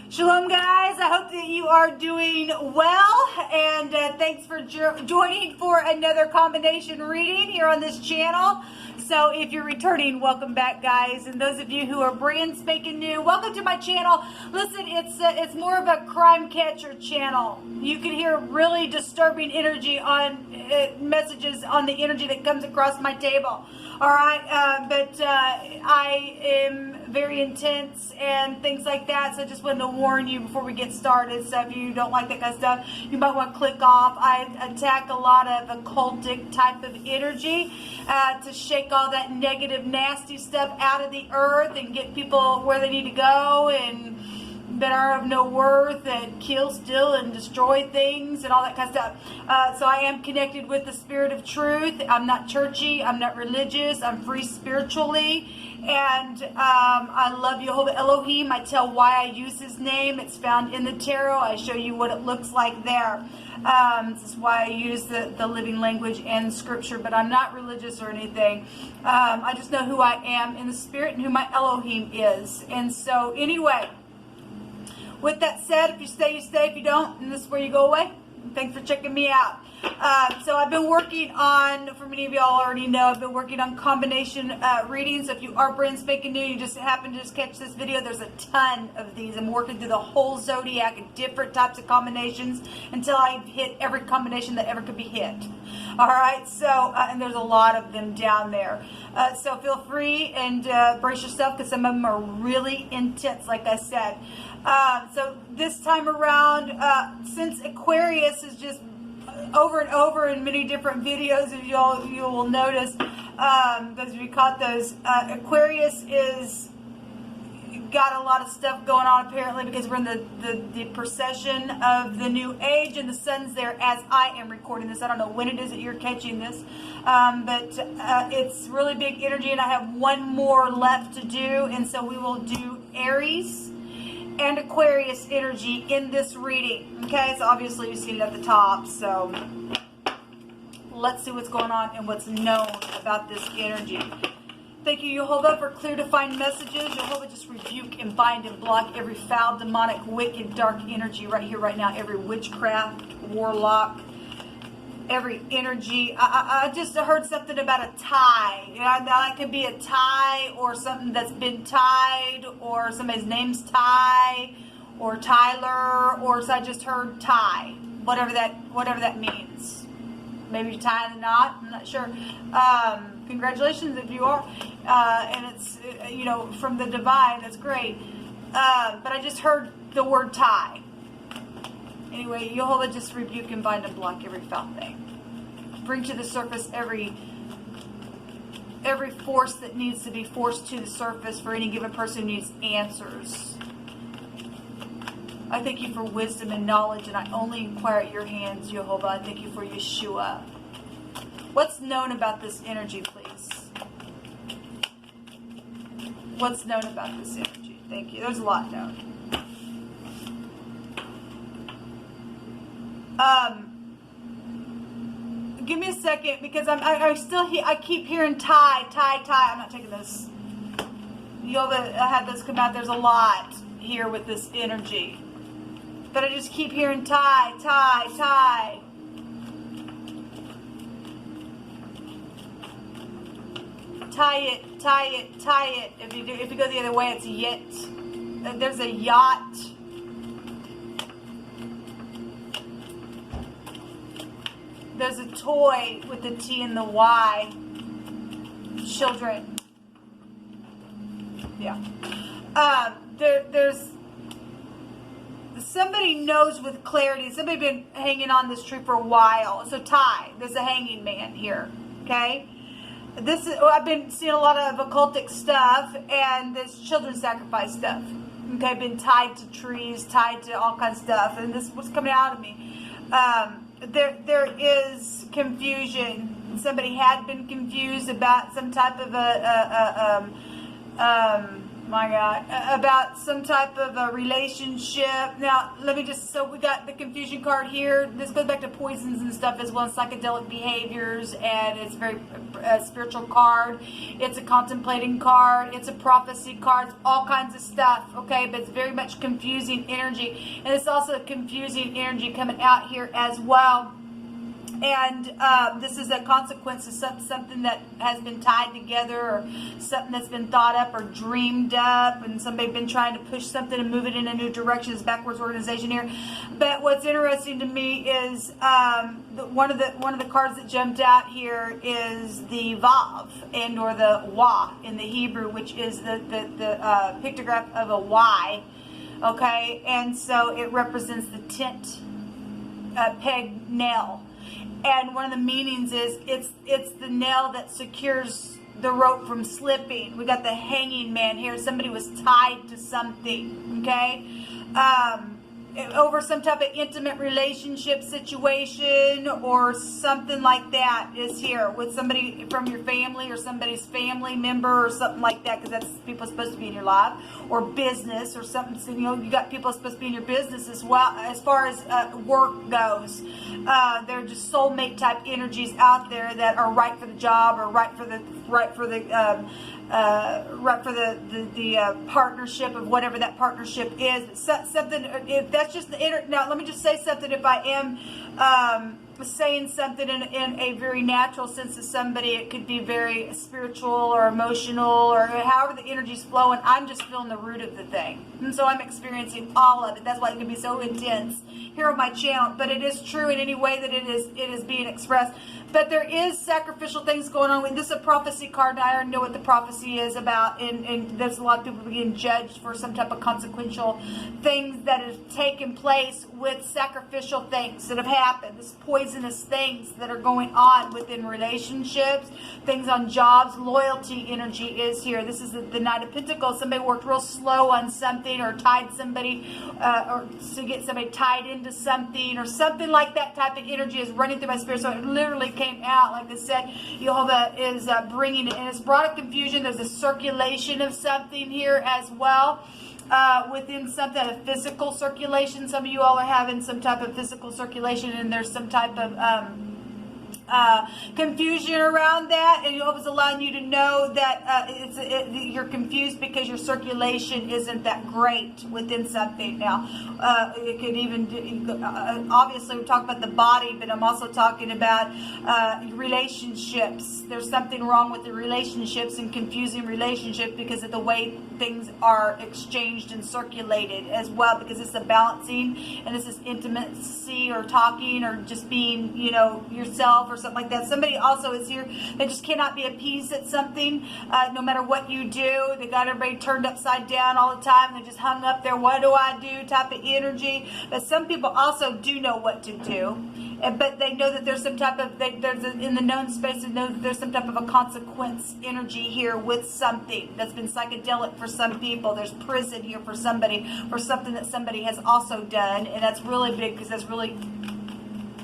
Shalom guys, I hope that you are doing well, and thanks for joining for another combination reading here on this channel. So if you're returning, welcome back guys, and those of you who are brand spanking new, welcome to my channel. Listen, it's more of a crime catcher channel. You can hear really disturbing energy on messages on the energy that comes across my table. All right, but I am very intense and things like that, so I just wanted to warn you before we get started. So if you don't like that kind of stuff, you might want to click off. I attack a lot of occultic type of energy to shake all that negative, nasty stuff out of the earth and get people where they need to go and that are of no worth, that kill, steal, and destroy things and all that kind of stuff. So I am connected with the spirit of truth. I'm not churchy. I'm not religious. I'm free spiritually. And I love Jehovah Elohim. I tell why I use his name. It's found in the tarot. I show you what it looks like there. This is why I use the living language and scripture, but I'm not religious or anything. I just know who I am in the spirit and who my Elohim is. And so anyway, with that said, if you stay, you stay. If you don't, and this is where you go away. Thanks for checking me out. So I've been working on, for many of y'all already know, I've been working on combination readings. So if you are brand spanking new, you just happen to just catch this video, there's a ton of these. I'm working through the whole zodiac and different types of combinations until I hit every combination that ever could be hit. All right, so, and there's a lot of them down there. So feel free and brace yourself, because some of them are really intense, like I said. So this time around, since Aquarius is just over and over in many different videos, if you will notice, those of you caught those, Aquarius is got a lot of stuff going on apparently, because we're in the procession of the new age, and the sun's there as I am recording this. I don't know when it is that you're catching this, but it's really big energy, and I have one more left to do, and so we will do Aries and Aquarius energy in this reading. Okay, so obviously you see it at the top, so let's see what's going on and what's known about this energy. Thank you, Jehovah, for clear defined messages. Jehovah, just rebuke and bind and block every foul, demonic, wicked, dark energy right here, right now. Every witchcraft, warlock, every energy. I just heard something about a tie. That could be a tie, or something that's been tied, or somebody's name's Ty, or Tyler, or so I just heard tie. Whatever that means. Maybe tie the knot. I'm not sure. Congratulations if you are. And it's from the divine. That's great. But I just heard the word tie. Anyway, Jehovah, just rebuke and bind and block every foul thing. Bring to the surface every force that needs to be forced to the surface for any given person who needs answers. I thank you for wisdom and knowledge, and I only inquire at your hands, Jehovah. I thank you for Yeshua. What's known about this energy, please? What's known about this energy? Thank you. There's a lot known. Give me a second, because I keep hearing tie. I'm not taking this. I had this come out. There's a lot here with this energy, but I just keep hearing tie. Tie it. If you go the other way, it's yet. There's a yacht. There's a toy with the T and the Y. Children. Yeah. There's somebody knows with clarity. Somebody been hanging on this tree for a while. So tie. There's a hanging man here. Okay. I've been seeing a lot of occultic stuff, and this children sacrifice stuff. Okay. Been tied to trees, tied to all kinds of stuff, and this was coming out of me. There is confusion. Somebody had been confused about some type of My God, about some type of a relationship. Now, let me just, so we got the confusion card here. This goes back to poisons and stuff as well, and psychedelic behaviors, and it's a very spiritual card. It's a contemplating card. It's a prophecy card. It's all kinds of stuff, okay? But it's very much confusing energy. And it's also a confusing energy coming out here as well. And this is a consequence of something that has been tied together, or something that's been thought up or dreamed up, and somebody been trying to push something and move it in a new direction. It's backwards organization here. But what's interesting to me is one of the cards that jumped out here is the Vav, and or the Wa in the Hebrew, which is the pictograph of a Y. Okay, and so it represents the tent peg nail. And one of the meanings is it's the nail that secures the rope from slipping. We got the hanging man here. Somebody was tied to something, okay? Over some type of intimate relationship situation or something like that is here with somebody from your family or somebody's family member or something like that, because that's people supposed to be in your life, or business or something. So, you know, you got people supposed to be in your business as well. As far as work goes, there are just soulmate type energies out there that are right for the job, or right for the partnership of whatever that partnership is. Something, if that's just now let me just say something. If I am saying something in a very natural sense to somebody, it could be very spiritual or emotional, or however the energy's flowing. I'm just feeling the root of the thing, and so I'm experiencing all of it. That's why it can be so intense here on my channel. But it is true in any way that it is being expressed. But there is sacrificial things going on. This is a prophecy card, and I already know what the prophecy is about. And there's a lot of people being judged for some type of consequential things that have taken place with sacrificial things that have happened. This poisonous things that are going on within relationships, things on jobs. Loyalty energy is here. This is the Knight of Pentacles. Somebody worked real slow on something, or tied somebody, or to get somebody tied into something, or something like that type of energy is running through my spirit. So it literally came out, like I said, Jehovah is bringing it, and it's brought a confusion. There's a circulation of something here as well. Within some type of physical circulation. Some of you all are having some type of physical circulation, and there's some type of confusion around that, and Jehovah's allowing you to know that you're confused because your circulation isn't that great within something. Now, it could even, obviously we're talking about the body, but I'm also talking about relationships. There's something wrong with the relationships and confusing relationships because of the way things are exchanged and circulated as well, because it's a balancing, and this is intimacy or talking or just being, you know, yourself or something like that. Somebody also is here that just cannot be appeased at something, no matter what you do. They got everybody turned upside down all the time. They're just hung up there. What do I do? Type of energy. But some people also do know what to do, but they know that there's some type of in the known space, they know that there's some type of a consequence energy here with something that's been psychedelic for some people. There's prison here for somebody for something that somebody has also done, and that's really big because that's really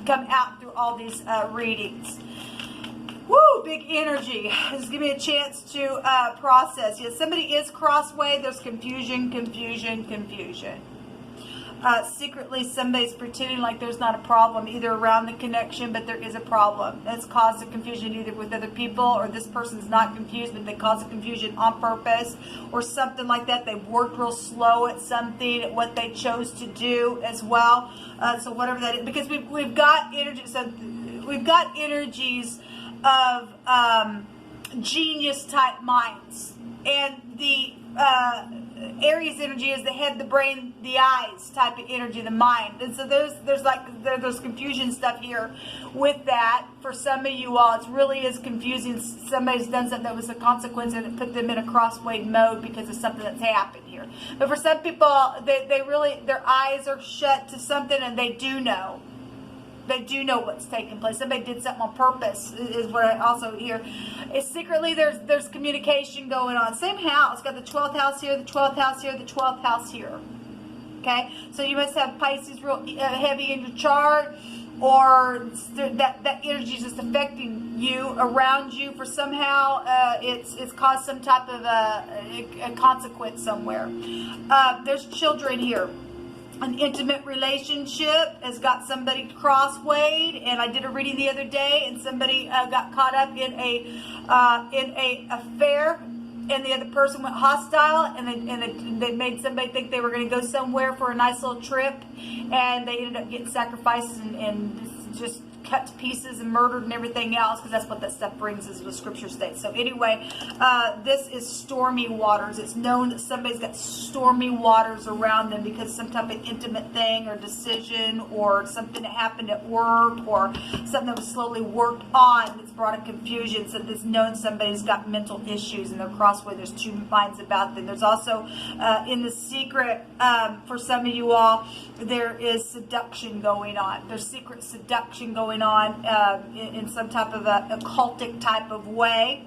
come out through all these readings. Woo, big energy. Just give me a chance to process. Yes, somebody is crossway. There's confusion. Secretly, somebody's pretending like there's not a problem either around the connection, but there is a problem. That's caused a confusion either with other people, or this person's not confused, but they cause a confusion on purpose or something like that. They've worked real slow at something, at what they chose to do as well. So whatever that is, because we've got energy. So we've got energies of genius type minds, and the Aries energy is the head, the brain, the eyes type of energy, the mind. And so there's confusion stuff here with that. For some of you all, it really is confusing. Somebody's done something that was a consequence, and it put them in a crossway mode because of something that's happened here. But for some people, they really, their eyes are shut to something, and they do know. They do know what's taking place. Somebody did something on purpose, is what I also hear. It's secretly, there's communication going on. Same house. Got the 12th house here, the 12th house here, the 12th house here. Okay? So you must have Pisces real heavy in your chart, or that energy is just affecting you, around you, for somehow it's caused some type of a consequence somewhere. There's children here. An intimate relationship has got somebody crosswayed, and I did a reading the other day, and somebody got caught up in a affair, and the other person went hostile, and they made somebody think they were going to go somewhere for a nice little trip, and they ended up getting sacrificed and just cut to pieces and murdered and everything else, because that's what that stuff brings, is what Scripture states. So anyway, this is stormy waters. It's known that somebody's got stormy waters around them because some type of intimate thing or decision, or something that happened at work, or something that was slowly worked on that's brought a confusion. So it's known somebody's got mental issues, and they're crossway. There's two minds about them. There's also in the secret, for some of you all, there is seduction going on. There's secret seduction going on in some type of a occultic type of way.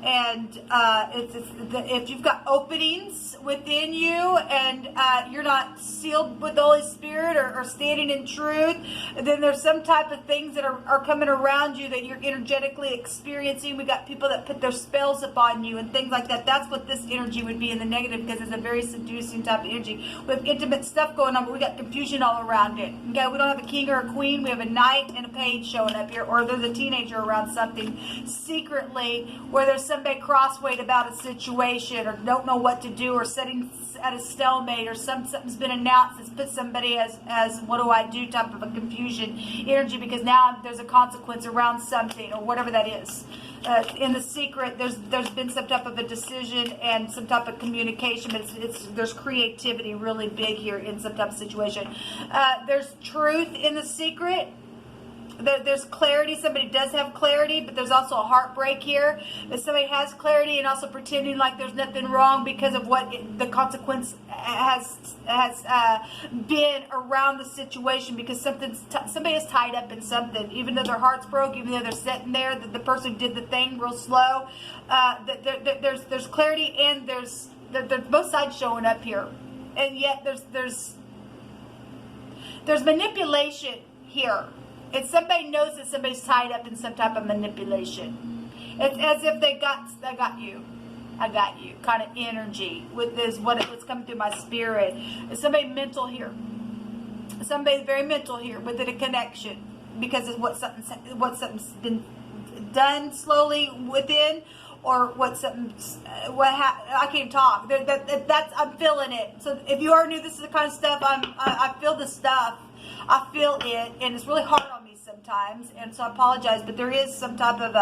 And if you've got openings within you, and you're not sealed with the Holy Spirit, or standing in truth, then there's some type of things that are coming around you that you're energetically experiencing. We got people that put their spells upon you and things like that. That's what this energy would be in the negative, because it's a very seducing type of energy. We have intimate stuff going on, but we got confusion all around it. Okay, we don't have a king or a queen. We have a knight and a page showing up here, or there's a teenager around something secretly, where there's somebody crosswayed about a situation, or don't know what to do, or sitting at a stalemate, or something's been announced that's put somebody as what do I do type of a confusion energy, because now there's a consequence around something, or whatever that is. In the secret, there's been some type of a decision and some type of communication, but there's creativity really big here in some type of situation. There's truth in the secret. There's clarity. Somebody does have clarity, but there's also a heartbreak here. That somebody has clarity and also pretending like there's nothing wrong because of what the consequence has been around the situation, because somebody is tied up in something, even though their heart's broke, even though they're sitting there, that the person did the thing real slow. There's clarity, and there's both sides showing up here, and yet there's manipulation here. If somebody knows that somebody's tied up in some type of manipulation, it's as if I got you kind of energy with this, what's coming through my spirit. It's somebody mental here, somebody very mental here, within a connection, because of what something's been done slowly within, or I can't talk. I'm feeling it. So if you are new, this is the kind of stuff I feel the stuff. I feel it, and it's really hard on me sometimes, and so I apologize, but there is some type of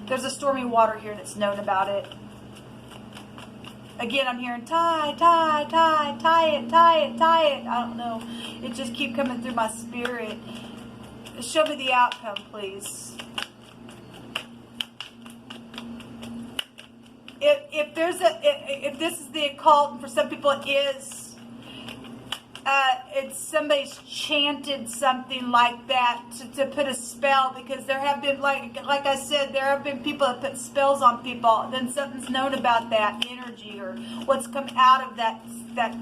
there's a stormy water here that's known about it. Again, I'm hearing tie it. I don't know. It just keeps coming through my spirit. Show me the outcome, please. If this is the occult, and for some people it is, it's somebody's chanted something like that to put a spell, because there have been, like I said, there have been people that put spells on people. Then something's known about that energy, or what's come out of that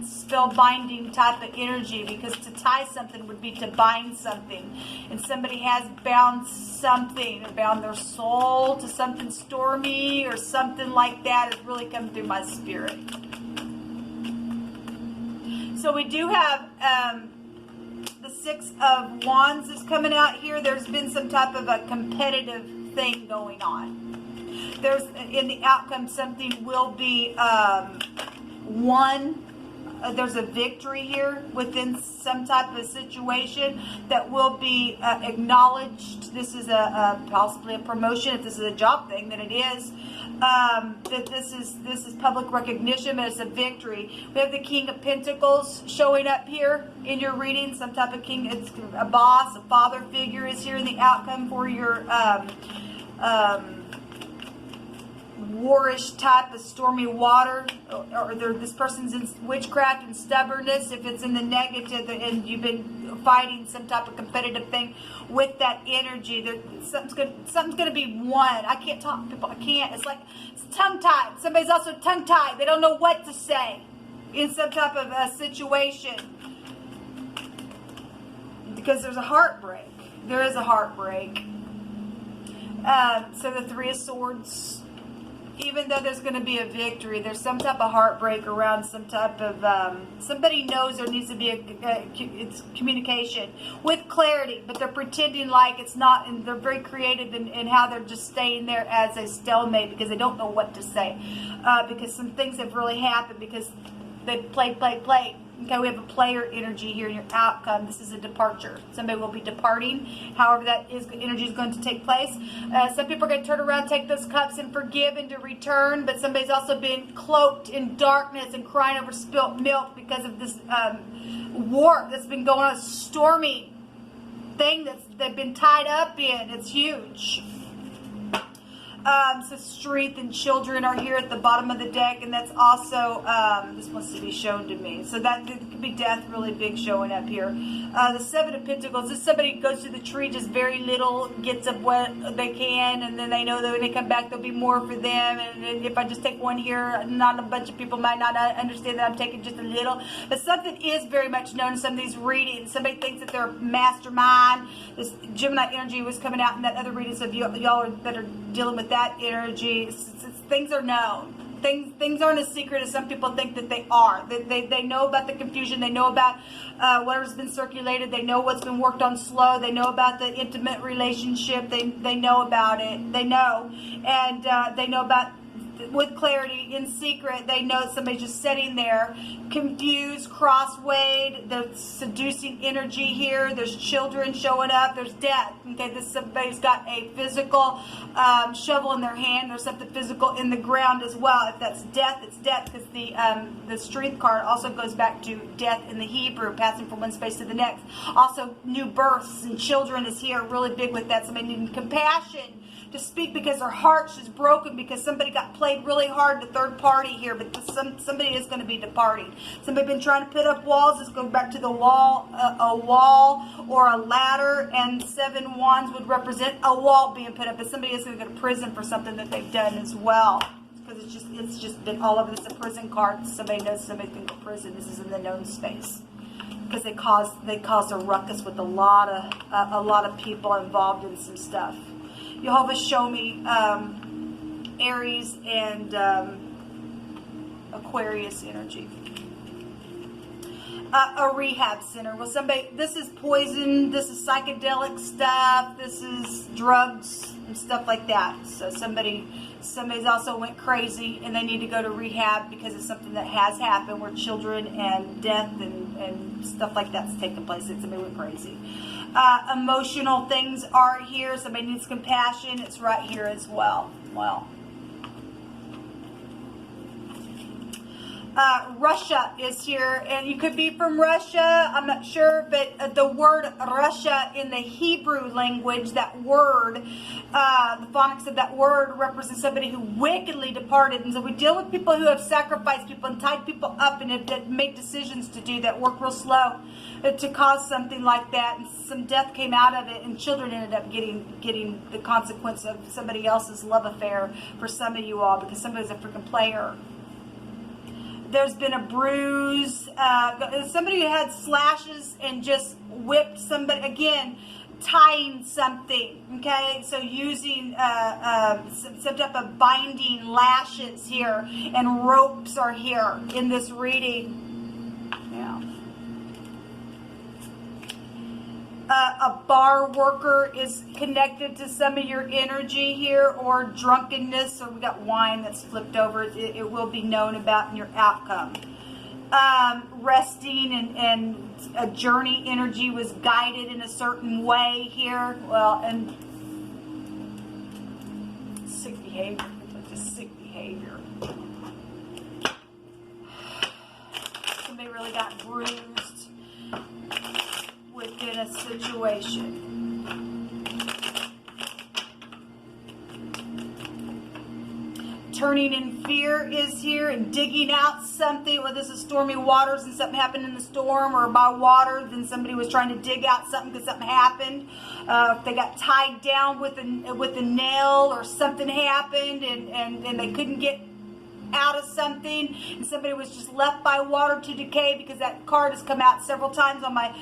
spell binding type of energy, because to tie something would be to bind something, and somebody has bound something, or bound their soul to something stormy, or something like that is really coming through my spirit. So we do have the Six of Wands is coming out here. There's been some type of a competitive thing going on. There's, in the outcome, something will be won. There's a victory here within some type of situation that will be acknowledged. This is possibly a promotion. If this is a job thing, then it is. That this is public recognition, but it's a victory. We have the King of Pentacles showing up here in your reading. Some type of king, it's a boss, a father figure is here in the outcome for your warish type of stormy water, or this person's in witchcraft and stubbornness. If it's in the negative and you've been fighting some type of competitive thing with that energy, something's going to be won. I can't talk, people. I can't. It's like it's tongue-tied. Somebody's also tongue-tied. They don't know what to say in some type of a situation, because there's a heartbreak. There is a heartbreak. So the Three of Swords, even though there's going to be a victory, there's some type of heartbreak around some type of, somebody knows there needs to be it's communication with clarity, but they're pretending like it's not, and they're very creative in how they're just staying there as a stalemate because they don't know what to say, because some things have really happened because they played. Okay, we have a player energy here in your outcome. This is a departure. Somebody will be departing. However, that energy is going to take place. Some people are going to turn around, take those cups, and forgive and to return. But somebody's also been cloaked in darkness and crying over spilt milk because of this war that's been going on, a stormy thing they've been tied up in. It's huge. So strength and children are here at the bottom of the deck, and that's also, this wants to be shown to me. So that could be death really big showing up here. The Seven of Pentacles, this somebody goes to the tree just very little, gets up what they can, and then they know that when they come back there'll be more for them. And if I just take one here, not a bunch of people might not understand that I'm taking just a little. But something is very much known in some of these readings. Somebody thinks that they're a mastermind. This Gemini energy was coming out in that other reading, so if y'all that are dealing with that energy, things are known. Things aren't as secret as some people think that they are. They know about the confusion. They know about whatever's been circulated. They know what's been worked on slow. They know about the intimate relationship. They know about it. They know. And they know about, with clarity, in secret, they know somebody's just sitting there, confused, crosswayed. There's seducing energy here. There's children showing up. There's death. Okay, somebody's got a physical shovel in their hand. There's something physical in the ground as well. If that's death, it's death, because the strength card also goes back to death in the Hebrew, passing from one space to the next. Also, new births and children is here, really big with that. Somebody needing compassion to speak because their heart's just broken because somebody got played really hard, the third party here, but somebody is going to be departing. Somebody been trying to put up walls. Let's go back to the wall, a wall or a ladder, and 7 wands would represent a wall being put up, but somebody is going to go to prison for something that they've done as well, because it's just been all over. This is a prison card. Somebody knows somebody can go to prison. This is in the known space because they caused a ruckus with a lot of people involved in some stuff. Jehovah, show me Aries and Aquarius energy. A rehab center. Well, this is poison, this is psychedelic stuff, this is drugs and stuff like that. So somebody's also went crazy and they need to go to rehab because it's something that has happened where children and death and stuff like that's taken place. Somebody went crazy. Emotional things are here. Somebody needs compassion. It's right here as well. Well, Russia is here, and you could be from Russia. I'm not sure, but the word Russia in the Hebrew language, that word, the phonics of that word represents somebody who wickedly departed. And so we deal with people who have sacrificed people and tied people up and have made decisions to do that, work real slow to cause something like that. And some death came out of it, and children ended up getting the consequence of somebody else's love affair for some of you all, because somebody's a freaking player. There's been a bruise. Somebody who had slashes and just whipped somebody, again, tying something, okay? So using some type of binding lashes here, and ropes are here in this reading. Yeah. A bar worker is connected to some of your energy here, or drunkenness, or we got wine that's flipped over. It will be known about in your outcome. Resting and a journey energy was guided in a certain way here. Well, and sick behavior, just sick behavior. Somebody really got bruised within a situation. Turning in fear is here, and digging out something. Well, this is stormy waters and something happened in the storm, or by water, then somebody was trying to dig out something because something happened. If they got tied down with a nail, or something happened and they couldn't get out of something, and somebody was just left by water to decay, because that card has come out several times on my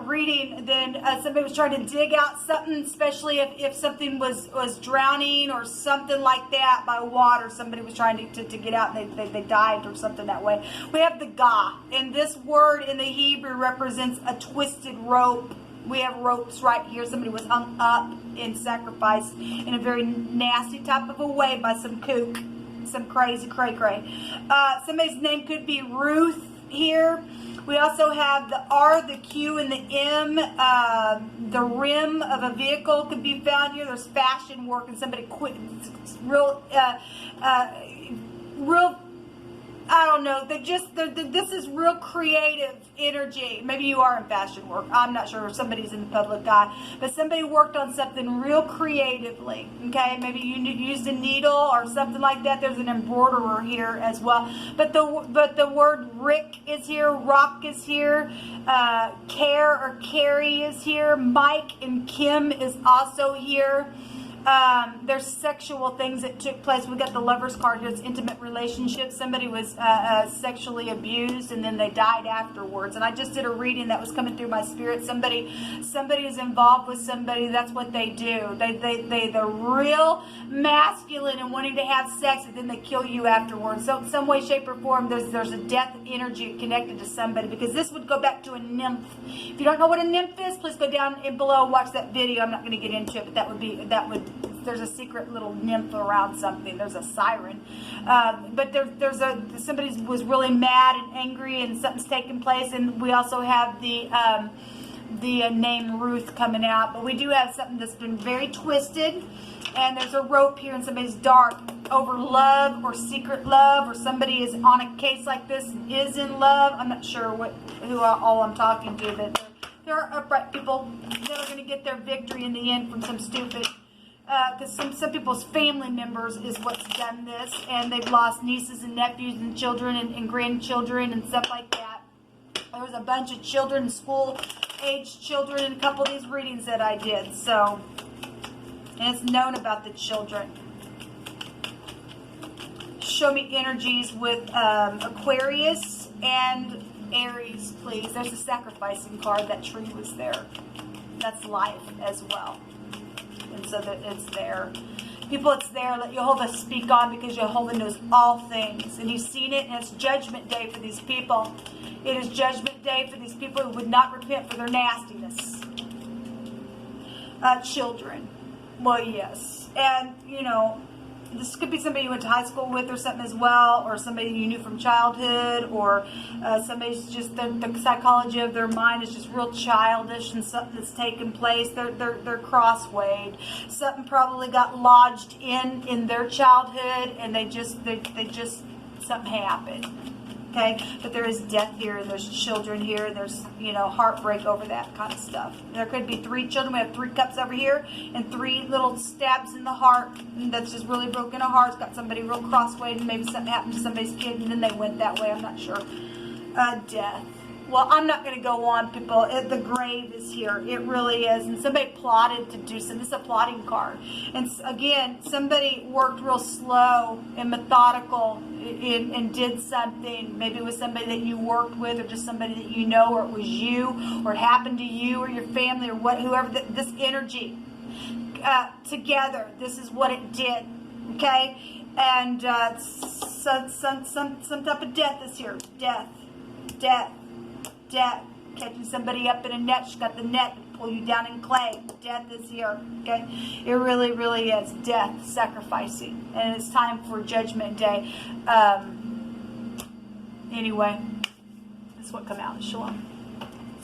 reading. Then somebody was trying to dig out something, especially if something was drowning or something like that by water. Somebody was trying to get out, and they died or something that way. We have the Ga, and this word in the Hebrew represents a twisted rope. We have ropes right here. Somebody was hung up and sacrificed in a very nasty type of a way by some kook, some crazy cray-cray. Somebody's name could be Ruth here. We also have the R, the Q, and the M. The rim of a vehicle could be found here. There's fashion work, and somebody quit. Real, I don't know. This is real creative energy. Maybe you are in fashion work. I'm not sure if somebody's in the public eye, but somebody worked on something real creatively. Okay, maybe you used a needle or something like that. There's an embroiderer here as well. But the word Rick is here. Rock is here. Care or Carrie is here. Mike and Kim is also here. There's sexual things that took place. We got the Lover's card here. It's intimate relationships. Somebody was sexually abused, and then they died afterwards. And I just did a reading that was coming through my spirit. Somebody is involved with somebody. That's what they do. They're real masculine and wanting to have sex, and then they kill you afterwards. So some way, shape, or form, there's a death energy connected to somebody, because this would go back to a nymph. If you don't know what a nymph is, please go down and below and watch that video. I'm not going to get into it, but there's a secret little nymph around something. There's a siren, but somebody was really mad and angry, and something's taking place. And we also have the name Ruth coming out, but we do have something that's been very twisted. And there's a rope here, and somebody's dark over love or secret love, or somebody is on a case like this, is in love. I'm not sure who all I'm talking to, but there are upright people that are going to get their victory in the end from some stupid. Because some people's family members is what's done this, and they've lost nieces and nephews and children and grandchildren and stuff like that. There was a bunch of children, school-age children, in a couple of these readings that I did. So, and it's known about the children. Show me energies with Aquarius and Aries, please. There's a sacrificing card. That tree was there. That's life as well. And so that it's there. People, it's there. Let Jehovah speak on, because Jehovah knows all things. And he's seen it, and it's judgment day for these people. It is judgment day for these people who would not repent for their nastiness. Children. Well, yes. And, you know, this could be somebody you went to high school with or something as well, or somebody you knew from childhood, or somebody's just, the psychology of their mind is just real childish, and something that's taken place. They're crosswayed. Something probably got lodged in their childhood, and they just something happened. Okay, but there is death here, and there's children here, there's, you know, heartbreak over that kind of stuff. There could be 3 children. We have 3 cups over here, and 3 little stabs in the heart, and that's just really broken a heart. It's got somebody real crosswayed, and maybe something happened to somebody's kid, and then they went that way. I'm not sure. Death. Well, I'm not going to go on, people. The grave is here. It really is. And somebody plotted to do something. This is a plotting card. And again, somebody worked real slow and methodical and did something. Maybe it was somebody that you worked with, or just somebody that you know, or it was you, or it happened to you or your family, or whoever. This energy together. This is what it did. Okay? And some type of death is here. Death. Catching somebody up in a net. She's got the net to pull you down in clay. Death is here. Okay, it really, really is death, sacrificing, and it's time for Judgment Day. Anyway, that's what come out. Shalom.